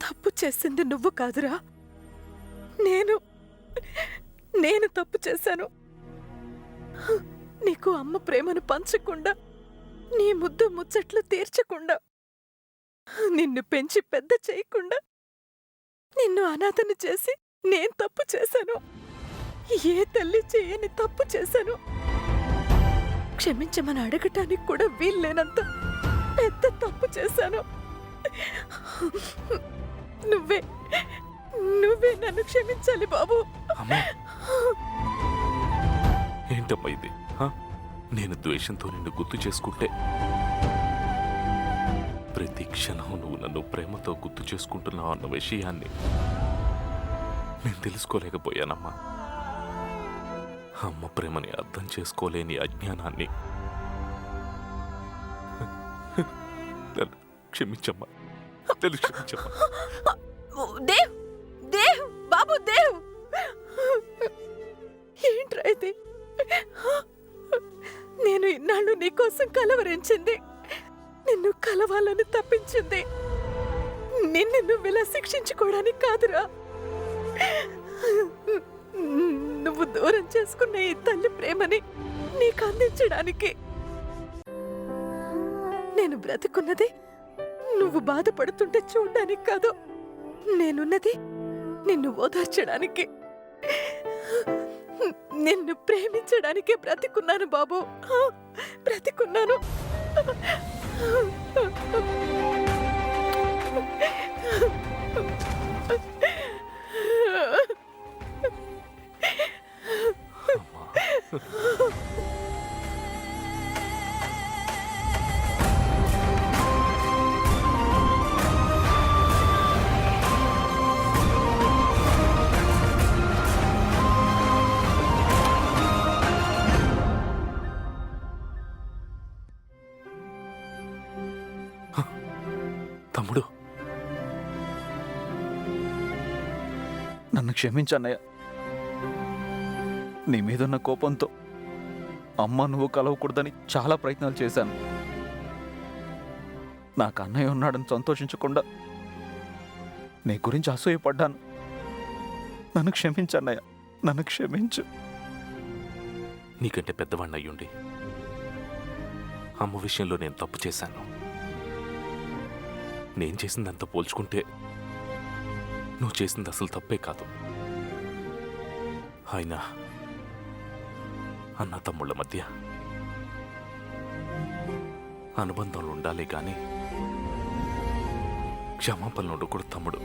తప్పు చేసింది నువ్వు కాదురా, నేను తప్పు చేశాను. నీకు అమ్మ ప్రేమను పంచకుండా, నీ ముద్దు ముచ్చట్లు తీర్చకుండా, నిన్ను పెంచి పెద్ద చేయకుండా, నిన్ను అనాథను చేసి నేను తప్పు చేశాను. ఏ తల్లి చేయని తప్పు చేశాను. క్షమించమని అడగటానికి కూడా వీల్లేనంత పెద్ద తప్పు చేశాను. నువ్వే నన్ను క్షమించాలి బాబు. ఏంటమ్మా ఇది? నేను ద్వేషంతో నిన్ను గుర్తు చేసుకుంటే ప్రతి క్షణం నువ్వు నన్ను ప్రేమతో గుర్తు చేసుకుంటున్నావు అన్న విషయాన్ని నేను తెలుసుకోలేకపోయానమ్మా. అమ్మ ప్రేమని అర్థం చేసుకోలేని అజ్ఞానాన్ని క్షమించమ్మా, క్షమించమ్మా. దేవ్, దేవ్, బాబు దేవ్, ఏంట్రా ఇది? నేను ఇన్నాళ్ళు నీకోసం కలవరించింది, నిన్ను కలవాలని తప్పించింది, నిన్ను నువ్వెలా శిక్షించుకోవడానికి కాదురా. నువ్వు దూరం చేసుకున్న ఈ తల్లి ప్రేమని నీకు అందించడానికి. నేను బ్రతుకున్నది నువ్వు బాధపడుతుంటే చూడ్డానికి కాదు, నేనున్నది నిన్ను ఓదార్చడానికి, నిన్ను ప్రేమించడానికే బ్రతికున్నాను బాబు, బ్రతికున్నాను. తమ్ముడు, నన్ను క్షమించన్నయ్య. నీ మీదున్న కోపంతో అమ్మ నువ్వు కలవకూడదని చాలా ప్రయత్నాలు చేశాను. నాకు అన్నయ్య ఉన్నాడని సంతోషించకుండా నీ గురించి అసూయపడ్డాను. నన్ను క్షమించన్నయ్య, నన్ను క్షమించు. నీకంటే పెద్దవాణ్ణి అయ్యుండి అమ్మ విషయంలో నేను తప్పు చేశాను. నేను చేసిందంతా పోల్చుకుంటే నువ్వు చేసింది అసలు తప్పే కాదు. అయినా అన్న తమ్ముళ్ళ మధ్య అనుబంధాలు ఉండాలి కానీ క్షమాపణలు ఉండకూడదు తమ్ముడు,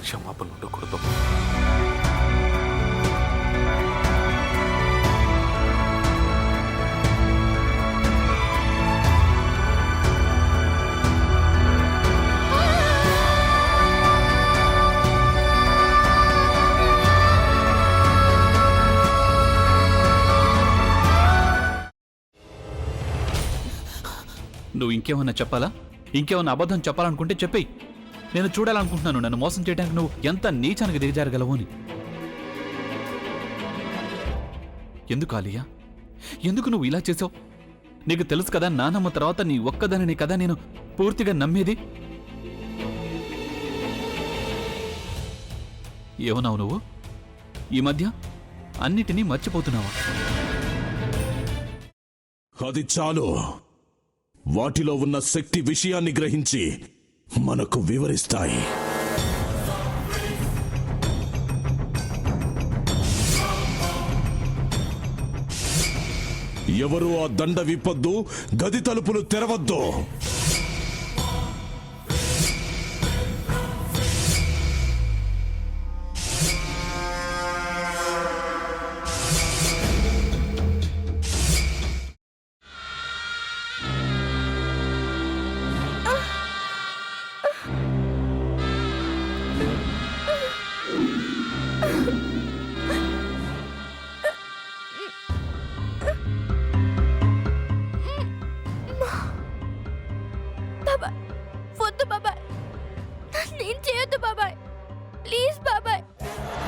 క్షమాపణలు ఉండకూడదు. నువ్వు ఇంకేమన్నా చెప్పాలా? ఇంకేమన్నా అబద్ధం చెప్పాలనుకుంటే చెప్పేయి. నేను చూడాలనుకుంటున్నాను నన్ను మోసం చేయడానికి నువ్వు ఎంత నీచానికి దిగజారగలవు అని. ఎందుకు ఆలియా, ఎందుకు నువ్వు ఇలా చేసావు? నీకు తెలుసు కదా నానమ్మ తర్వాత నీ ఒక్కదానిని కదా నేను పూర్తిగా నమ్మేది. ఏమన్నావు నువ్వు? ఈ మధ్య అన్నిటినీ మర్చిపోతున్నావా? అది చాలు. వాటిలో ఉన్న శక్తి విషయాన్ని గ్రహించి మనకు వివరిస్తాయి. ఎవరు ఆ దండ విప్పొద్దు, గది తలుపులు తెరవద్దు.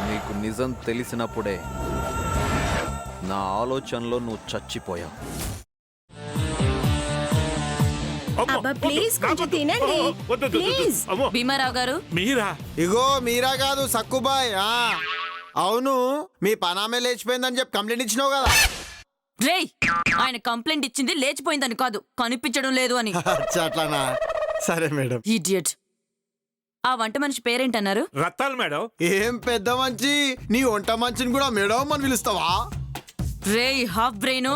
నీకు నిజం తెలిసినప్పుడే నా ఆలోచనలో నువ్వు చచ్చిపోయావు. అబ్బా ప్లీజ్ కొంచెం తినండి ప్లీజ్. భీమారావు గారు మీరా? ఇగో మీరా కాదు సక్కుబాయ్. అవును, మీ పనామే లేచిపోయిందని చెప్పి కంప్లైంట్ ఇచ్చినావు కదా. రేయ్, ఆయన కంప్లైంట్ ఇచ్చింది లేచిపోయిందని కాదు, కనిపించడం లేదు అని. అచ్చా, అట్లానా? సరే మేడం. ఇడియట్. ఆ వంట మనిషి పేరేంటన్నారు? రత్తాలు మేడం. ఏం పెద్ద మంచి, నీ వంట మంచిని కూడా మేడం అని పిలుస్తావా? రేయ్ హాఫ్ బ్రెయిన్,